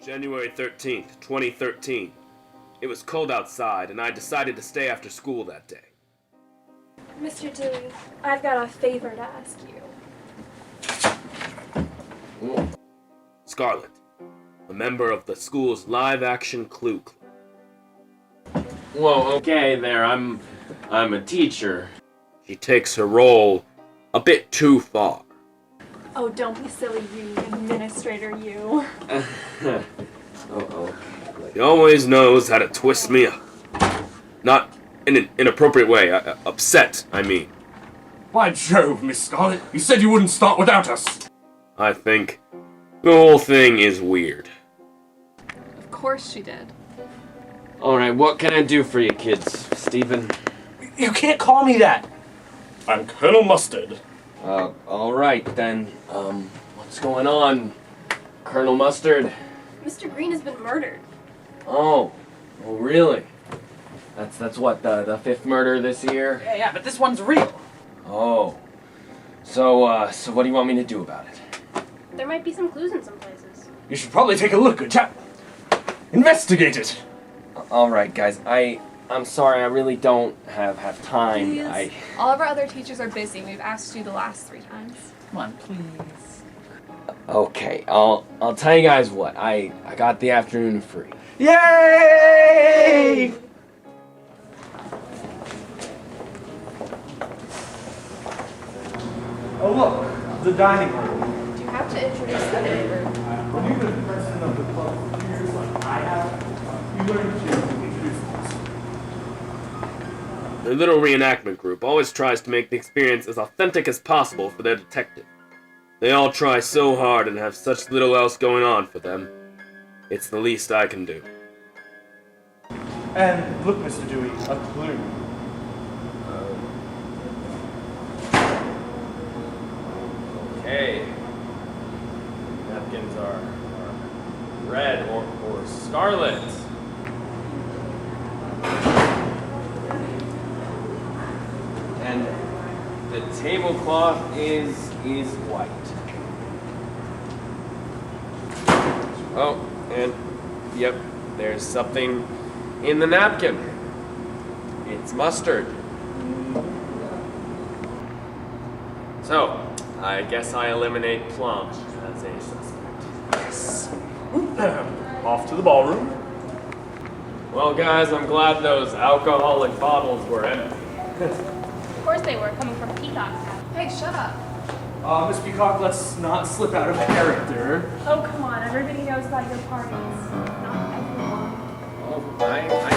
January 13th, 2013. It was cold outside, and I decided to stay after school that day. Mr. Dewey, I've got a favor to ask you. Scarlett, a member of the school's live-action Clue Club. Whoa, okay there, I'm a teacher. She takes her role a bit too far. Oh, don't be silly, you administrator, you. Oh. She always knows how to twist me up. Not in an inappropriate way. Upset, I mean. By Jove, Miss Scarlet, you said you wouldn't start without us. I think the whole thing is weird. Of course she did. Alright, what can I do for you kids? Stephen? You can't call me that. I'm Colonel Mustard. Alright then. What's going on, Colonel Mustard? Mr. Green has been murdered. Oh, really? That's what, the fifth murder this year? Yeah, but this one's real. Oh. So what do you want me to do about it? There might be some clues in some places. You should probably take a look, good chap. Investigate it. Alright, guys, I'm sorry, I really don't have time. Please. All of our other teachers are busy. We've asked you the last 3 times. Come on, please. Okay, I'll tell you guys what. I got the afternoon free. Yay! Oh look, the dining room. Do you have to introduce the neighbor? When you've been president of the club for 2 years like I have, you learn to introduce us. The little reenactment group always tries to make the experience as authentic as possible for their detective. They all try so hard and have such little else going on for them. It's the least I can do. And look, Mr. Dewey, a clue. Okay. Napkins are red or scarlet. And the tablecloth is white. Oh, and yep, there's something in the napkin. It's mustard. So, I guess I eliminate Plum as a suspect. Yes. Off to the ballroom. Well, guys, I'm glad those alcoholic bottles were empty. Of course they were, coming from Peacock's house. Hey, shut up. Miss Peacock, let's not slip out of character. Oh, come on, everybody knows about your parties. Not everyone. Oh, I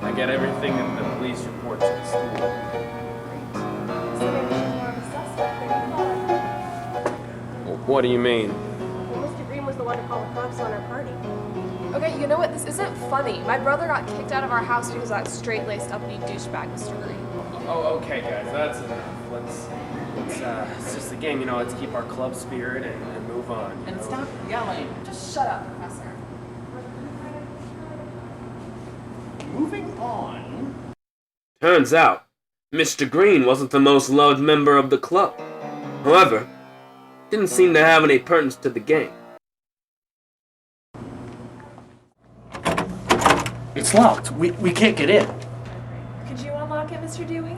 do. I get everything in the police reports at school. So maybe you're more of a suspect than you thought. What do you mean? Well, Mr. Green was the one to call the cops on our party. Okay, you know what? This isn't funny. My brother got kicked out of our house because of that straight-laced, uppity douchebag, Mr. Green. Oh, okay, guys, that's enough. It's just a game, let's keep our club spirit and move on. And stop yelling. Just shut up, Professor. Moving on. Turns out, Mr. Green wasn't the most loved member of the club. However, didn't seem to have any pertinence to the game. It's locked. We can't get in. Could you unlock it, Mr. Dewey?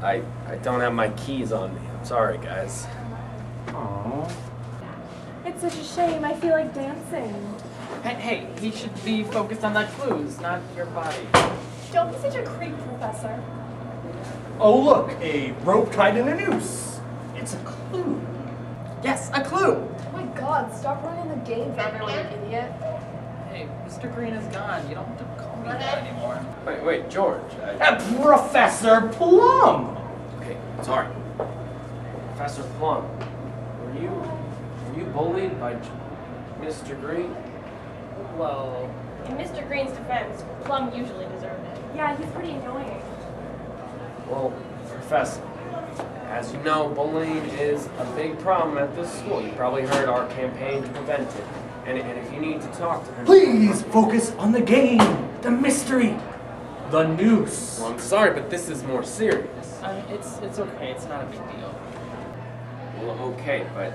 I don't have my keys on me. I'm sorry, guys. Aww. It's such a shame. I feel like dancing. Hey, he should be focused on the clues, not your body. Don't be such a creep, Professor. Oh look, a rope tied in a noose. It's a clue. Yes, a clue! Oh my god, stop running the game for everyone, you idiot. Hey, Mr. Green is gone. You don't have to call me that anymore. Wait, George. Professor Plum! Okay, sorry. Professor Plum, were you bullied by Mr. Green? Well, In Mr. Green's defense, Plum usually deserved it. Yeah, he's pretty annoying. Well, Professor, as you know, bullying is a big problem at this school. You probably heard our campaign to prevent it. And if you need to talk to him... Please focus on the game, the mystery, the noose. Well, I'm sorry, but this is more serious. it's okay. It's not a big deal. Well, okay, but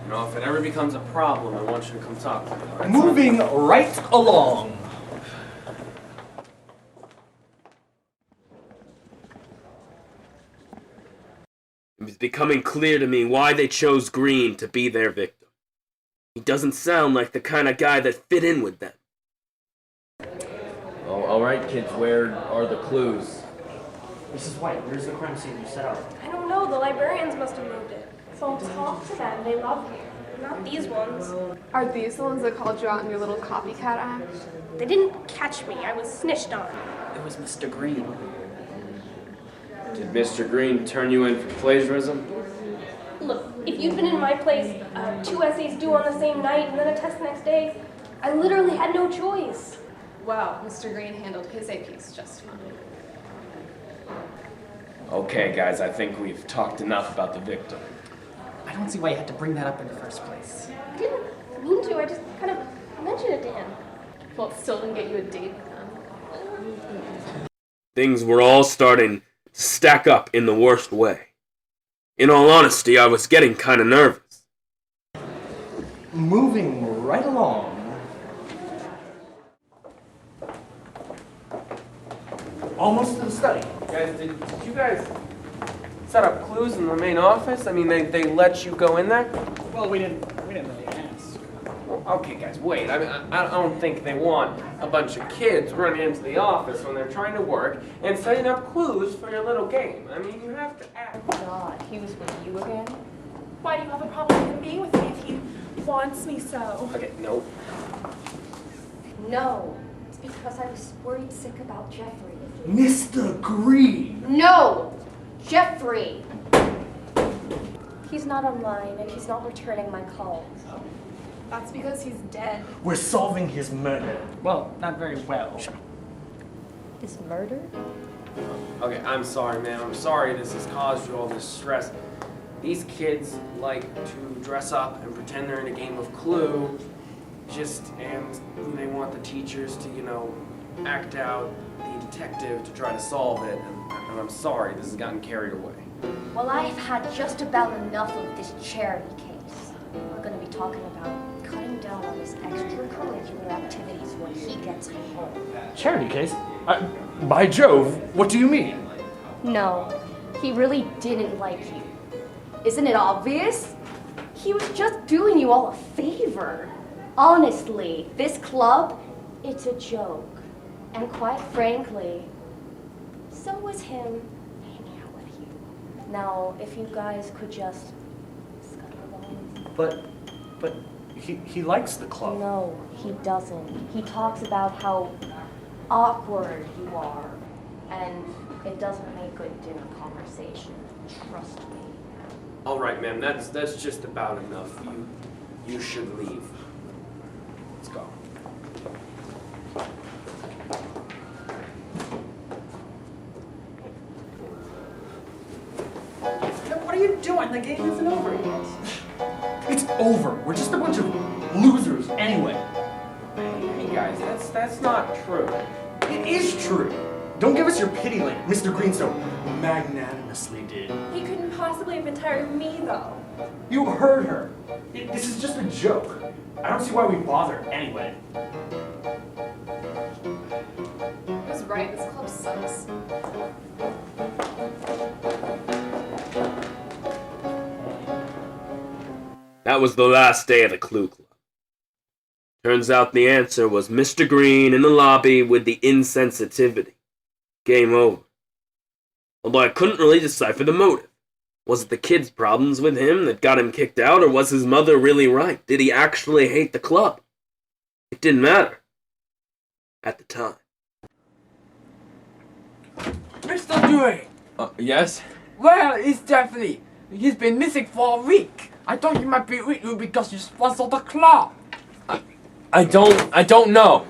You know, if it ever becomes a problem, I want you to come talk to me. All right, Moving right along. It was becoming clear to me why they chose Green to be their victim. He doesn't sound like the kind of guy that fit in with them. Oh, all right, kids, where are the clues? Mrs. White, where's the crime scene you set up? I don't know, the librarians must have moved it. So talk to them, they love you. Not these ones. Are these the ones that called you out in your little copycat act? They didn't catch me, I was snitched on. It was Mr. Green. Did Mr. Green turn you in for plagiarism? Look, if you'd been in my place, 2 essays due on the same night and then a test the next day, I literally had no choice. Well, Mr. Green handled his APs just fine. Okay, guys, I think we've talked enough about the victim. I don't see why you had to bring that up in the first place. I didn't mean to, I just kind of mentioned it to him. Well, it still didn't get you a date with them. Things were all starting to stack up in the worst way. In all honesty, I was getting kind of nervous. Moving right along. Almost to the study. Guys, did you guys set up clues in the main office? I mean, they let you go in there? Well, we didn't really ask. Well, okay, guys, wait. I mean, I don't think they want a bunch of kids running into the office when they're trying to work and setting up clues for your little game. I mean, you have to act. God, he was with you again? Why do you have a problem with him being with me if he wants me so? Okay, no. No, it's because I was worried sick about Jeffrey. Mr. Green! No! Jeffrey! He's not online and he's not returning my calls. That's because he's dead. We're solving his murder. Well, not very well. Is murder? Okay, I'm sorry, man. I'm sorry this has caused you all this stress. These kids like to dress up and pretend they're in a game of Clue, and they want the teachers to, act out the detective to try to solve it, and I'm sorry this has gotten carried away. Well, I've had just about enough of this charity case. We're going to be talking about cutting down on his extracurricular activities when he gets home. Charity case? By Jove, what do you mean? No, he really didn't like you. Isn't it obvious? He was just doing you all a favor. Honestly, this club, it's a joke. And quite frankly, so was him hanging out with you. Now, if you guys could just scuttle along. But he likes the club. No, he doesn't. He talks about how awkward you are, and it doesn't make good dinner conversation. Trust me. All right, ma'am. That's just about enough. You should leave. Let's go. What are you doing? The game isn't over yet. It's over. We're just a bunch of losers anyway. Hey guys, that's not true. It is true. Don't give us your pity like Mr. Green so magnanimously did. He couldn't possibly have been tired of me, though. You heard her. This is just a joke. I don't see why we bother anyway. He was right, this club sucks. That was the last day of the Clue Club. Turns out the answer was Mr. Green in the lobby with the insensitivity. Game over. Although I couldn't really decipher the motive. Was it the kid's problems with him that got him kicked out, or was his mother really right? Did he actually hate the club? It didn't matter. At the time. Mr. Dewey! Yes? Where is Jeffrey? He's been missing for a week. I thought he might be with you because you sponsored the club. I don't know.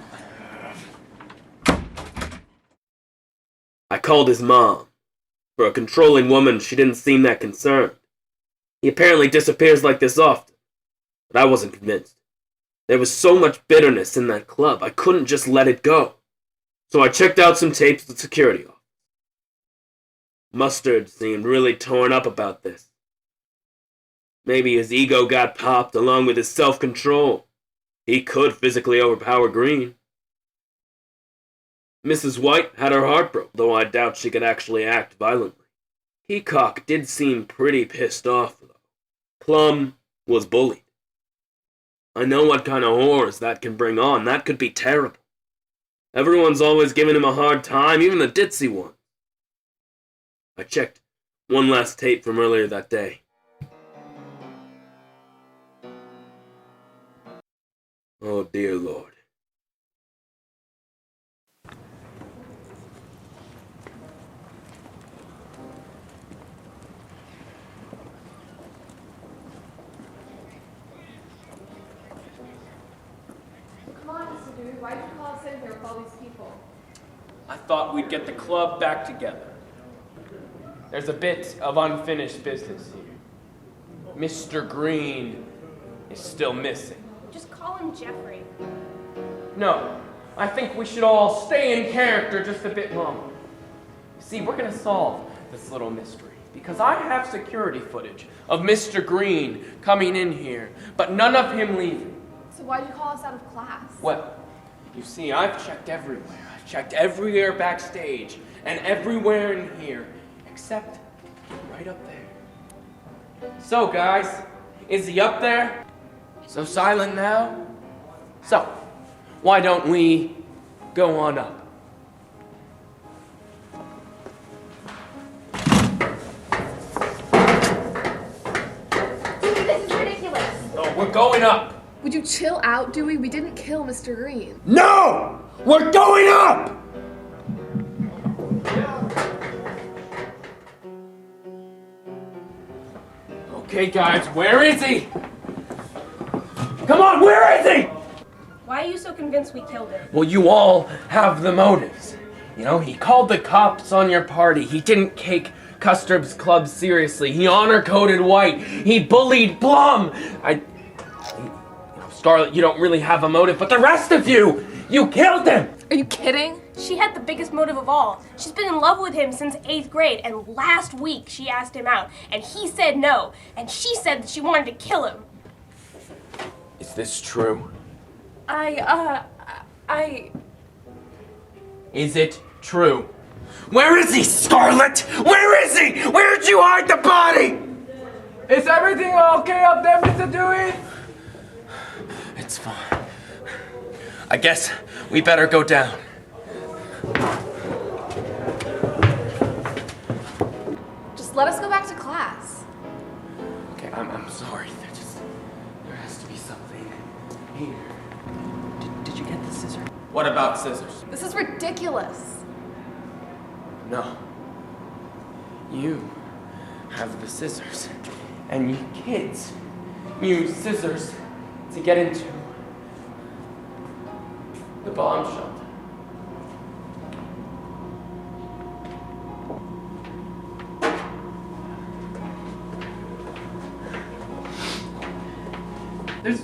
I called his mom. For a controlling woman, she didn't seem that concerned. He apparently disappears like this often. But I wasn't convinced. There was so much bitterness in that club, I couldn't just let it go. So I checked out some tapes with security office. Mustard seemed really torn up about this. Maybe his ego got popped along with his self-control. He could physically overpower Green. Mrs. White had her heart broke, though I doubt she could actually act violently. Hitchcock did seem pretty pissed off, though. Plum was bullied. I know what kind of horrors that can bring on. That could be terrible. Everyone's always giving him a hard time, even the ditzy one. I checked one last tape from earlier that day. Oh dear Lord. Come on, Mr. Dewey, why'd you call us in here with all these people? I thought we'd get the club back together. There's a bit of unfinished business here. Mr. Green is still missing. Just call him Jeffrey. No, I think we should all stay in character just a bit longer. See, we're gonna solve this little mystery because I have security footage of Mr. Green coming in here, but none of him leaving. So why'd you call us out of class? Well, you see, I've checked everywhere. I've checked everywhere backstage and everywhere in here, except right up there. So, guys, is he up there? So silent now? So, why don't we go on up? Dewey, this is ridiculous. Oh, we're going up. Would you chill out, Dewey? We didn't kill Mr. Green. No! We're going up! Okay, guys, where is he? Come on, where is he? Why are you so convinced we killed him? Well, you all have the motives. You know, he called the cops on your party. He didn't take Custer's Club seriously. He honor-coded White. He bullied Plum. Scarlet, you don't really have a motive, but the rest of you killed him! Are you kidding? She had the biggest motive of all. She's been in love with him since 8th grade, and last week she asked him out, and he said no, and she said that she wanted to kill him. Is this true? Is it true? Where is he, Scarlet? Where is he? Where'd you hide the body? Is everything okay up there, Mr. Dewey? It's fine. I guess we better go down. Just let us go back to class. Okay, I'm sorry. There has to be something here. Did you get the scissors? What about scissors? This is ridiculous. No. You have the scissors. And you kids use scissors to get into the bomb shelter.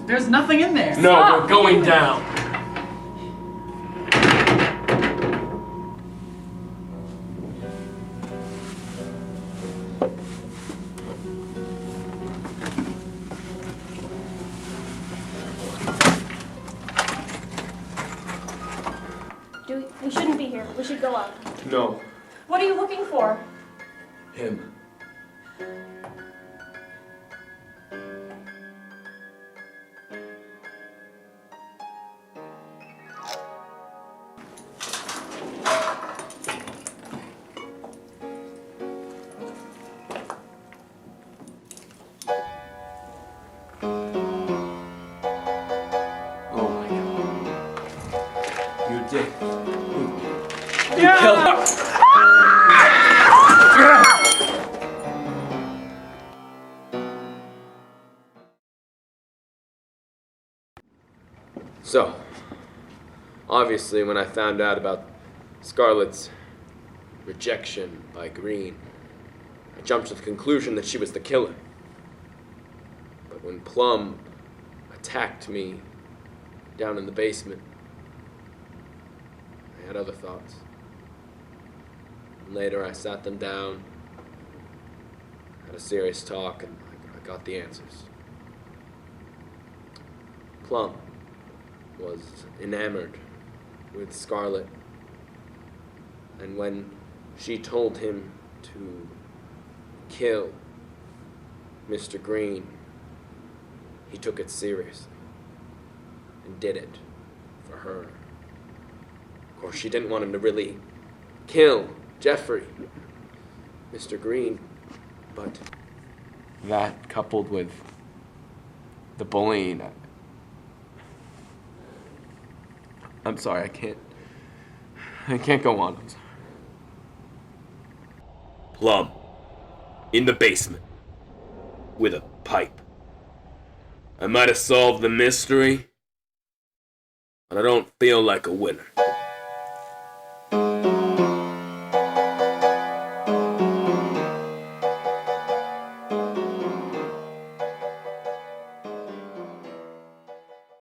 There's nothing in there. No, we're going down. We shouldn't be here. We should go up. No. What are you looking for? Him. Oh my God. You did. You killed him. So, obviously when I found out about Scarlett's rejection by Green, I jumped to the conclusion that she was the killer. But when Plum attacked me down in the basement, I had other thoughts. And later I sat them down, had a serious talk, and I got the answers. Plum was enamored with Scarlet, and when she told him to kill Mr. Green, he took it seriously and did it for her. Of course, she didn't want him to really kill Jeffrey, Mr. Green, but that coupled with the bullying, I'm sorry, I can't go on. I'm sorry. Plum, in the basement, with a pipe. I might have solved the mystery, but I don't feel like a winner.